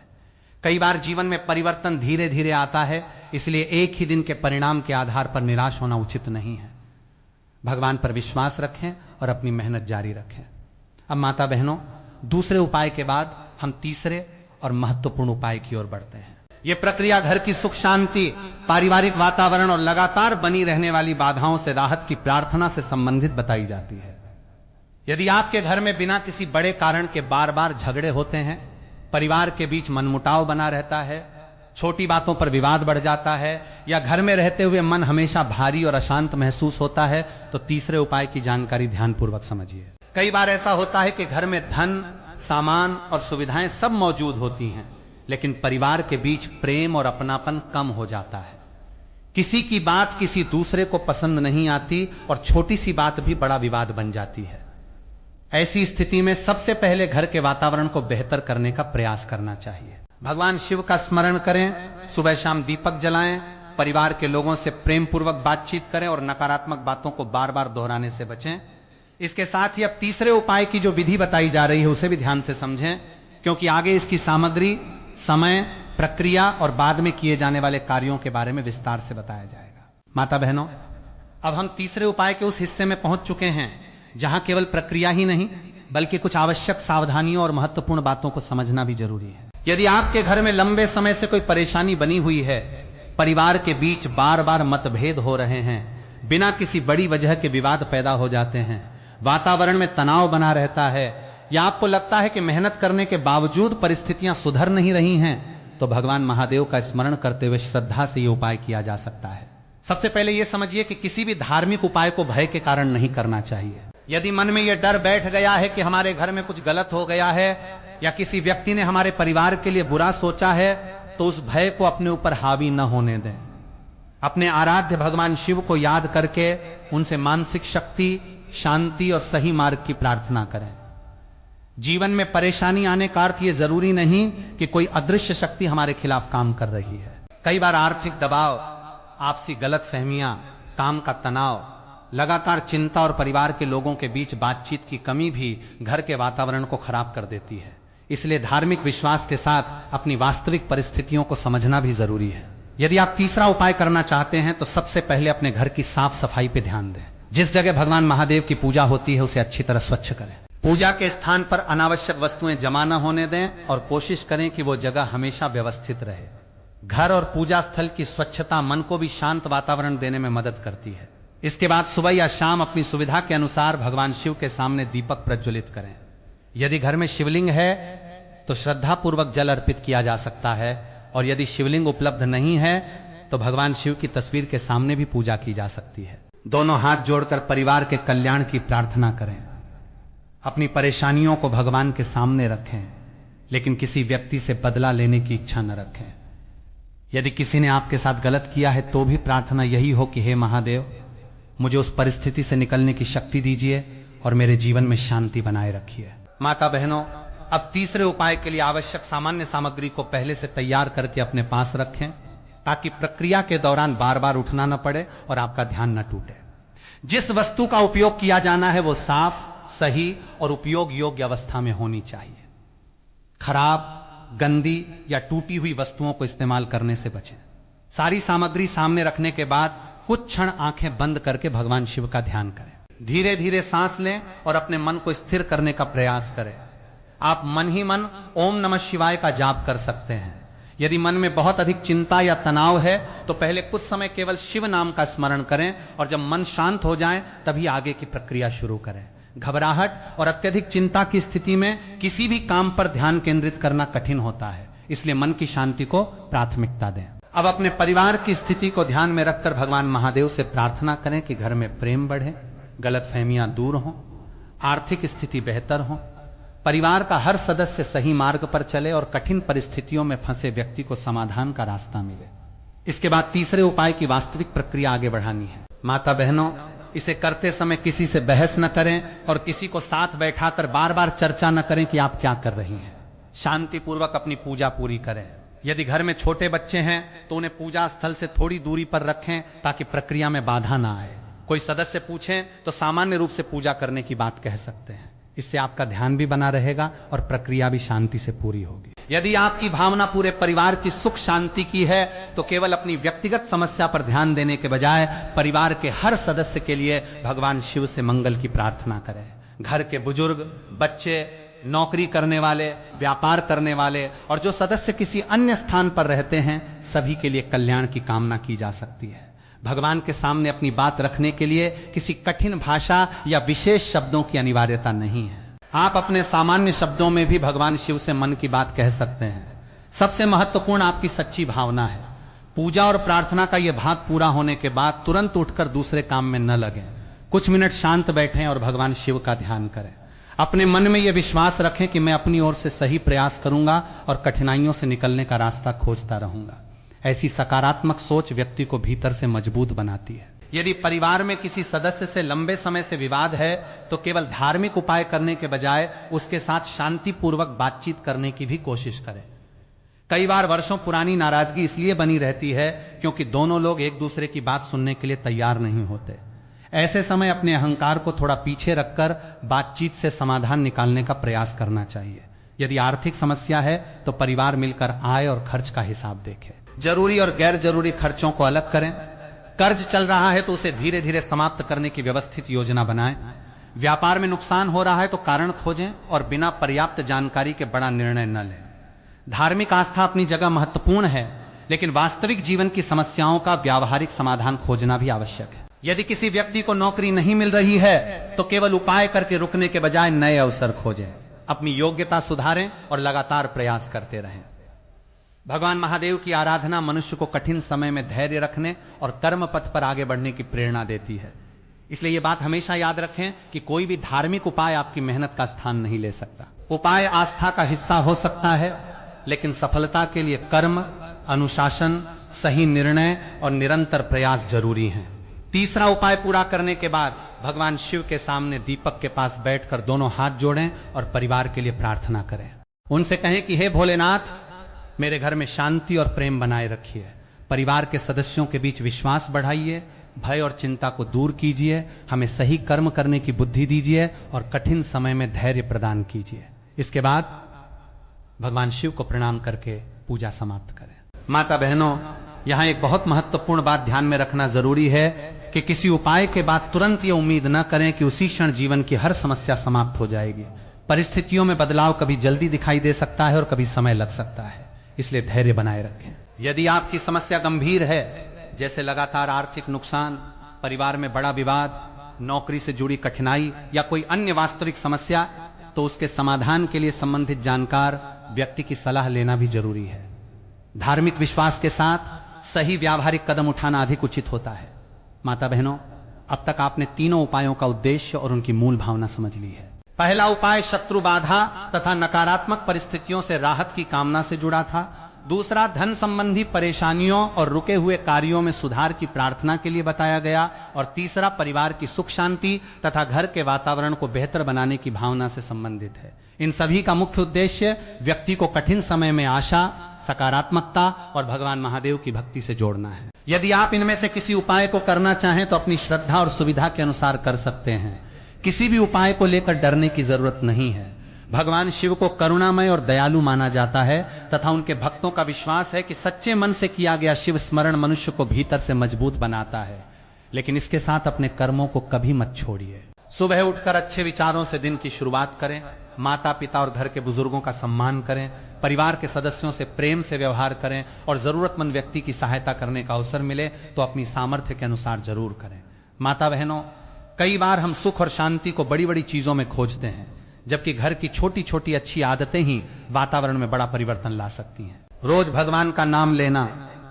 कई बार जीवन में परिवर्तन धीरे धीरे आता है, इसलिए एक ही दिन के परिणाम के आधार पर निराश होना उचित नहीं है। भगवान पर विश्वास रखें और अपनी मेहनत जारी रखें। अब माता बहनों, दूसरे उपाय के बाद हम तीसरे और महत्वपूर्ण उपाय की ओर बढ़ते हैं। यह प्रक्रिया घर की सुख शांति, पारिवारिक वातावरण और लगातार बनी रहने वाली बाधाओं से राहत की प्रार्थना से संबंधित बताई जाती है। यदि आपके घर में बिना किसी बड़े कारण के बार बार झगड़े होते हैं, परिवार के बीच मनमुटाव बना रहता है, छोटी बातों पर विवाद बढ़ जाता है, या घर में रहते हुए मन हमेशा भारी और अशांत महसूस होता है, तो तीसरे उपाय की जानकारी ध्यानपूर्वक समझिए। कई बार ऐसा होता है कि घर में धन, सामान और सुविधाएं सब मौजूद होती हैं, लेकिन परिवार के बीच प्रेम और अपनापन कम हो जाता है। किसी की बात किसी दूसरे को पसंद नहीं आती और छोटी सी बात भी बड़ा विवाद बन जाती है। ऐसी स्थिति में सबसे पहले घर के वातावरण को बेहतर करने का प्रयास करना चाहिए। भगवान शिव का स्मरण करें, सुबह शाम दीपक जलाएं, परिवार के लोगों से प्रेम पूर्वक बातचीत करें और नकारात्मक बातों को बार बार दोहराने से बचें। इसके साथ ही अब तीसरे उपाय की जो विधि बताई जा रही है उसे भी ध्यान से समझें, क्योंकि आगे इसकी सामग्री, समय, प्रक्रिया और बाद में किए जाने वाले कार्यों के बारे में विस्तार से बताया जाएगा। माता बहनों, अब हम तीसरे उपाय के उस हिस्से में पहुंच चुके हैं जहां केवल प्रक्रिया ही नहीं बल्कि कुछ आवश्यक सावधानियों और महत्वपूर्ण बातों को समझना भी जरूरी है। यदि आपके घर में लंबे समय से कोई परेशानी बनी हुई है, परिवार के बीच बार बार मतभेद हो रहे हैं, बिना किसी बड़ी वजह के विवाद पैदा हो जाते हैं, वातावरण में तनाव बना रहता है, या आपको लगता है कि मेहनत करने के बावजूद परिस्थितियां सुधर नहीं रही हैं, तो भगवान महादेव का स्मरण करते हुए श्रद्धा से यह उपाय किया जा सकता है। सबसे पहले यह समझिए कि किसी भी धार्मिक उपाय को भय के कारण नहीं करना चाहिए। यदि मन में यह डर बैठ गया है कि हमारे घर में कुछ गलत हो गया है या किसी व्यक्ति ने हमारे परिवार के लिए बुरा सोचा है, तो उस भय को अपने ऊपर हावी न होने दें। अपने आराध्य भगवान शिव को याद करके उनसे मानसिक शक्ति, शांति और सही मार्ग की प्रार्थना करें। जीवन में परेशानी आने का अर्थ यह जरूरी नहीं कि कोई अदृश्य शक्ति हमारे खिलाफ काम कर रही है। कई बार आर्थिक दबाव, आपसी गलतफहमियां, काम का तनाव, लगातार चिंता और परिवार के लोगों के बीच बातचीत की कमी भी घर के वातावरण को खराब कर देती है। इसलिए धार्मिक विश्वास के साथ अपनी वास्तविक परिस्थितियों को समझना भी जरूरी है। यदि आप तीसरा उपाय करना चाहते हैं तो सबसे पहले अपने घर की साफ सफाई पर ध्यान दें। जिस जगह भगवान महादेव की पूजा होती है उसे अच्छी तरह स्वच्छ करें। पूजा के स्थान पर अनावश्यक वस्तुएं जमा न होने दें और कोशिश करें कि वो जगह हमेशा व्यवस्थित रहे। घर और पूजा स्थल की स्वच्छता मन को भी शांत वातावरण देने में मदद करती है। इसके बाद सुबह या शाम अपनी सुविधा के अनुसार भगवान शिव के सामने दीपक प्रज्वलित करें। यदि घर में शिवलिंग है तो श्रद्धा पूर्वक जल अर्पित किया जा सकता है, और यदि शिवलिंग उपलब्ध नहीं है तो भगवान शिव की तस्वीर के सामने भी पूजा की जा सकती है। दोनों हाथ जोड़कर परिवार के कल्याण की प्रार्थना करें। अपनी परेशानियों को भगवान के सामने रखें, लेकिन किसी व्यक्ति से बदला लेने की इच्छा न रखें। यदि किसी ने आपके साथ गलत किया है तो भी प्रार्थना यही हो कि हे महादेव, मुझे उस परिस्थिति से निकलने की शक्ति दीजिए और मेरे जीवन में शांति बनाए रखिए। माता बहनों, अब तीसरे उपाय के लिए आवश्यक सामान्य सामग्री को पहले से तैयार करके अपने पास रखें, ताकि प्रक्रिया के दौरान बार बार उठना न पड़े और आपका ध्यान न टूटे। जिस वस्तु का उपयोग किया जाना है वो साफ, सही और उपयोग योग्य अवस्था में होनी चाहिए। खराब, गंदी या टूटी हुई वस्तुओं को इस्तेमाल करने से बचें। सारी सामग्री सामने रखने के बाद कुछ क्षण आंखें बंद करके भगवान शिव का ध्यान करें। धीरे धीरे सांस लें और अपने मन को स्थिर करने का प्रयास करें। आप मन ही मन ओम नमः शिवाय का जाप कर सकते हैं। यदि मन में बहुत अधिक चिंता या तनाव है तो पहले कुछ समय केवल शिव नाम का स्मरण करें, और जब मन शांत हो जाए तभी आगे की प्रक्रिया शुरू करें। घबराहट और अत्यधिक चिंता की स्थिति में किसी भी काम पर ध्यान केंद्रित करना कठिन होता है, इसलिए मन की शांति को प्राथमिकता दें। अब अपने परिवार की स्थिति को ध्यान में रखकर भगवान महादेव से प्रार्थना करें कि घर में प्रेम बढ़े, गलतफहमियां दूर हों, आर्थिक स्थिति बेहतर हो, परिवार का हर सदस्य सही मार्ग पर चले और कठिन परिस्थितियों में फंसे व्यक्ति को समाधान का रास्ता मिले। इसके बाद तीसरे उपाय की वास्तविक प्रक्रिया आगे बढ़ानी है। माता बहनों, इसे करते समय किसी से बहस न करें और किसी को साथ बैठाकर बार बार चर्चा न करें कि आप क्या कर रही हैं। शांतिपूर्वक अपनी पूजा पूरी करें। यदि घर में छोटे बच्चे हैं तो उन्हें पूजा स्थल से थोड़ी दूरी पर रखें ताकि प्रक्रिया में बाधा ना आए। कोई सदस्य पूछें तो सामान्य रूप से पूजा करने की बात कह सकते हैं। इससे आपका ध्यान भी बना रहेगा और प्रक्रिया भी शांति से पूरी होगी। यदि आपकी भावना पूरे परिवार की सुख शांति की है तो केवल अपनी व्यक्तिगत समस्या पर ध्यान देने के बजाय परिवार के हर सदस्य के लिए भगवान शिव से मंगल की प्रार्थना करें। घर के बुजुर्ग, बच्चे, नौकरी करने वाले, व्यापार करने वाले और जो सदस्य किसी अन्य स्थान पर रहते हैं, सभी के लिए कल्याण की कामना की जा सकती है। भगवान के सामने अपनी बात रखने के लिए किसी कठिन भाषा या विशेष शब्दों की अनिवार्यता नहीं है। आप अपने सामान्य शब्दों में भी भगवान शिव से मन की बात कह सकते हैं। सबसे महत्वपूर्ण आपकी सच्ची भावना है। पूजा और प्रार्थना का यह भाग पूरा होने के बाद तुरंत उठकर दूसरे काम में न लगें। कुछ मिनट शांत बैठें और भगवान शिव का ध्यान करें। अपने मन में यह विश्वास रखें कि मैं अपनी ओर से सही प्रयास करूंगा और कठिनाइयों से निकलने का रास्ता खोजता रहूंगा। ऐसी सकारात्मक सोच व्यक्ति को भीतर से मजबूत बनाती है। यदि परिवार में किसी सदस्य से लंबे समय से विवाद है तो केवल धार्मिक उपाय करने के बजाय उसके साथ शांतिपूर्वक बातचीत करने की भी कोशिश करें। कई बार वर्षों पुरानी नाराजगी इसलिए बनी रहती है क्योंकि दोनों लोग एक दूसरे की बात सुनने के लिए तैयार नहीं होते। ऐसे समय अपने अहंकार को थोड़ा पीछे रखकर बातचीत से समाधान निकालने का प्रयास करना चाहिए। यदि आर्थिक समस्या है तो परिवार मिलकर आय और खर्च का हिसाब देखे। जरूरी और गैर जरूरी खर्चों को अलग करें। कर्ज चल रहा है तो उसे धीरे धीरे समाप्त करने की व्यवस्थित योजना बनाएं। व्यापार में नुकसान हो रहा है तो कारण खोजें और बिना पर्याप्त जानकारी के बड़ा निर्णय न लें। धार्मिक आस्था अपनी जगह महत्वपूर्ण है, लेकिन वास्तविक जीवन की समस्याओं का व्यावहारिक समाधान खोजना भी आवश्यक है। यदि किसी व्यक्ति को नौकरी नहीं मिल रही है तो केवल उपाय करके रुकने के बजाय नए अवसर खोजें। अपनी योग्यता सुधारें और लगातार प्रयास करते रहें। भगवान महादेव की आराधना मनुष्य को कठिन समय में धैर्य रखने और कर्म पथ पर आगे बढ़ने की प्रेरणा देती है। इसलिए यह बात हमेशा याद रखें कि कोई भी धार्मिक उपाय आपकी मेहनत का स्थान नहीं ले सकता। उपाय आस्था का हिस्सा हो सकता है, लेकिन सफलता के लिए कर्म, अनुशासन, सही निर्णय और निरंतर प्रयास जरूरी हैं। तीसरा उपाय पूरा करने के बाद भगवान शिव के सामने दीपक के पास बैठकर दोनों हाथ जोड़ें और परिवार के लिए प्रार्थना करें। उनसे कहें कि हे भोलेनाथ, मेरे घर में शांति और प्रेम बनाए रखिए। परिवार के सदस्यों के बीच विश्वास बढ़ाइए, भय और चिंता को दूर कीजिए, हमें सही कर्म करने की बुद्धि दीजिए और कठिन समय में धैर्य प्रदान कीजिए। इसके बाद भगवान शिव को प्रणाम करके पूजा समाप्त करें। माता बहनों, यहां एक बहुत महत्वपूर्ण बात ध्यान में रखना जरूरी है कि किसी उपाय के बाद तुरंत ये उम्मीद न करें कि उसी क्षण जीवन की हर समस्या समाप्त हो जाएगी। परिस्थितियों में बदलाव कभी जल्दी दिखाई दे सकता है और कभी समय लग सकता है, इसलिए धैर्य बनाए रखें। यदि आपकी समस्या गंभीर है, जैसे लगातार आर्थिक नुकसान, परिवार में बड़ा विवाद, नौकरी से जुड़ी कठिनाई या कोई अन्य वास्तविक समस्या, तो उसके समाधान के लिए संबंधित जानकार व्यक्ति की सलाह लेना भी जरूरी है। धार्मिक विश्वास के साथ सही व्यावहारिक कदम उठाना अधिक उचित होता है। माता बहनों, अब तक आपने तीनों उपायों का उद्देश्य और उनकी मूल भावना समझ ली है। पहला उपाय शत्रु बाधा तथा नकारात्मक परिस्थितियों से राहत की कामना से जुड़ा था। दूसरा धन संबंधी परेशानियों और रुके हुए कार्यों में सुधार की प्रार्थना के लिए बताया गया। और तीसरा परिवार की सुख शांति तथा घर के वातावरण को बेहतर बनाने की भावना से संबंधित है। इन सभी का मुख्य उद्देश्य व्यक्ति को कठिन समय में आशा, सकारात्मकता और भगवान महादेव की भक्ति से जोड़ना है। यदि आप इनमें से किसी उपाय को करना चाहें तो अपनी श्रद्धा और सुविधा के अनुसार कर सकते हैं। किसी भी उपाय को लेकर डरने की जरूरत नहीं है। भगवान शिव को करुणामय और दयालु माना जाता है तथा उनके भक्तों का विश्वास है कि सच्चे मन से किया गया शिव स्मरण मनुष्य को भीतर से मजबूत बनाता है। लेकिन इसके साथ अपने कर्मों को कभी मत छोड़िए। सुबह उठकर अच्छे विचारों से दिन की शुरुआत करें। माता पिता और घर के बुजुर्गों का सम्मान करें। परिवार के सदस्यों से प्रेम से व्यवहार करें और जरूरतमंद व्यक्ति की सहायता करने का अवसर मिले तो अपनी सामर्थ्य के अनुसार जरूर करें। माता बहनों, कई बार हम सुख और शांति को बड़ी बड़ी चीजों में खोजते हैं, जबकि घर की छोटी छोटी अच्छी आदतें ही वातावरण में बड़ा परिवर्तन ला सकती हैं। रोज भगवान का नाम लेना,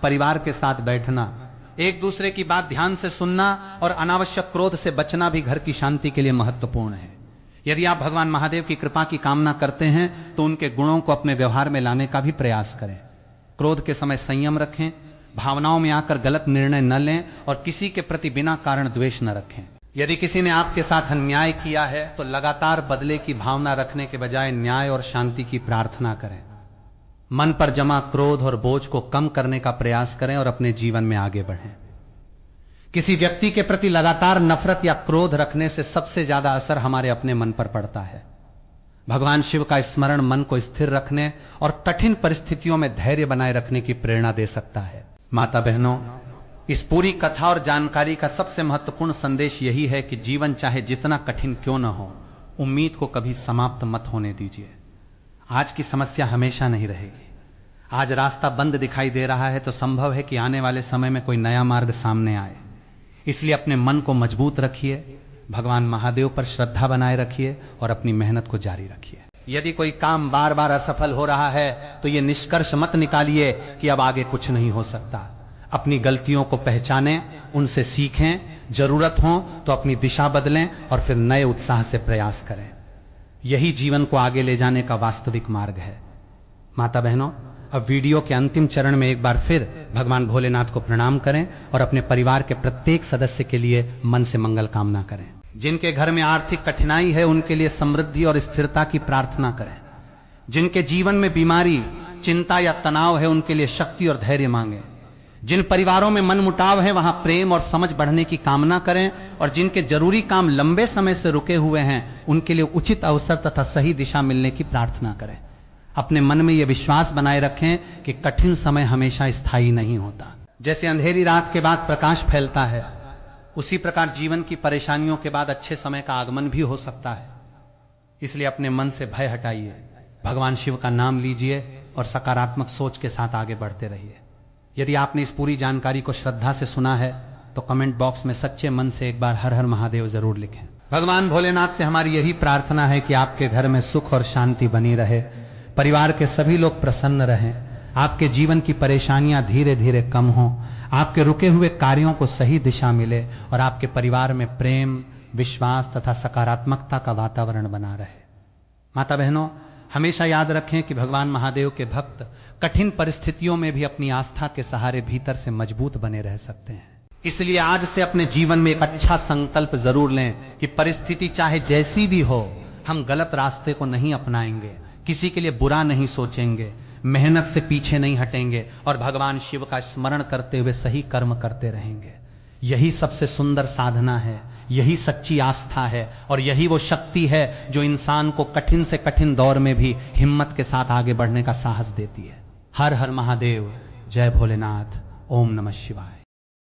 परिवार के साथ बैठना, एक दूसरे की बात ध्यान से सुनना और अनावश्यक क्रोध से बचना भी घर की शांति के लिए महत्वपूर्ण है। यदि आप भगवान महादेव की कृपा की कामना करते हैं तो उनके गुणों को अपने व्यवहार में लाने का भी प्रयास करें। क्रोध के समय संयम रखें, भावनाओं में आकर गलत निर्णय न लें और किसी के प्रति बिना कारण द्वेष न रखें। यदि किसी ने आपके साथ अन्याय किया है तो लगातार बदले की भावना रखने के बजाय न्याय और शांति की प्रार्थना करें। मन पर जमा क्रोध और बोझ को कम करने का प्रयास करें और अपने जीवन में आगे बढ़ें। किसी व्यक्ति के प्रति लगातार नफरत या क्रोध रखने से सबसे ज्यादा असर हमारे अपने मन पर पड़ता है। भगवान शिव का स्मरण मन को स्थिर रखने और कठिन परिस्थितियों में धैर्य बनाए रखने की प्रेरणा दे सकता है। माता बहनों, इस पूरी कथा और जानकारी का सबसे महत्वपूर्ण संदेश यही है कि जीवन चाहे जितना कठिन क्यों न हो, उम्मीद को कभी समाप्त मत होने दीजिए। आज की समस्या हमेशा नहीं रहेगी। आज रास्ता बंद दिखाई दे रहा है तो संभव है कि आने वाले समय में कोई नया मार्ग सामने आए। इसलिए अपने मन को मजबूत रखिए, भगवान महादेव पर श्रद्धा बनाए रखिए और अपनी मेहनत को जारी रखिए। यदि कोई काम बार बार असफल हो रहा है तो यह निष्कर्ष मत निकालिए कि अब आगे कुछ नहीं हो सकता। अपनी गलतियों को पहचानें, उनसे सीखें, जरूरत हो तो अपनी दिशा बदलें और फिर नए उत्साह से प्रयास करें। यही जीवन को आगे ले जाने का वास्तविक मार्ग है। माता बहनों, अब वीडियो के अंतिम चरण में एक बार फिर भगवान भोलेनाथ को प्रणाम करें और अपने परिवार के प्रत्येक सदस्य के लिए मन से मंगल कामना करें। जिनके घर में आर्थिक कठिनाई है उनके लिए समृद्धि और स्थिरता की प्रार्थना करें। जिनके जीवन में बीमारी, चिंता या तनाव है उनके लिए शक्ति और धैर्य मांगें। जिन परिवारों में मनमुटाव है वहां प्रेम और समझ बढ़ने की कामना करें और जिनके जरूरी काम लंबे समय से रुके हुए हैं उनके लिए उचित अवसर तथा सही दिशा मिलने की प्रार्थना करें। अपने मन में यह विश्वास बनाए रखें कि कठिन समय हमेशा स्थायी नहीं होता। जैसे अंधेरी रात के बाद प्रकाश फैलता है, उसी प्रकार जीवन की परेशानियों के बाद अच्छे समय का आगमन भी हो सकता है। इसलिए अपने मन से भय हटाइए, भगवान शिव का नाम लीजिए और सकारात्मक सोच के साथ आगे बढ़ते रहिए। यदि आपने इस पूरी जानकारी को श्रद्धा से सुना है तो कमेंट बॉक्स में सच्चे मन से एक बार हर हर महादेव जरूर लिखें। भगवान भोलेनाथ से हमारी यही प्रार्थना है कि आपके घर में सुख और शांति बनी रहे, परिवार के सभी लोग प्रसन्न रहें, आपके जीवन की परेशानियां धीरे धीरे कम हों, आपके रुके हुए कार्यों को सही दिशा मिले और आपके परिवार में प्रेम, विश्वास तथा सकारात्मकता का वातावरण बना रहे। माता बहनों, हमेशा याद रखें कि भगवान महादेव के भक्त कठिन परिस्थितियों में भी अपनी आस्था के सहारे भीतर से मजबूत बने रह सकते हैं। इसलिए आज से अपने जीवन में एक अच्छा संकल्प जरूर लें कि परिस्थिति चाहे जैसी भी हो, हम गलत रास्ते को नहीं अपनाएंगे, किसी के लिए बुरा नहीं सोचेंगे, मेहनत से पीछे नहीं हटेंगे और भगवान शिव का स्मरण करते हुए सही कर्म करते रहेंगे। यही सबसे सुंदर साधना है, यही सच्ची आस्था है और यही वो शक्ति है जो इंसान को कठिन से कठिन दौर में भी हिम्मत के साथ आगे बढ़ने का साहस देती है। हर हर महादेव, जय भोलेनाथ, ओम नमः शिवाय।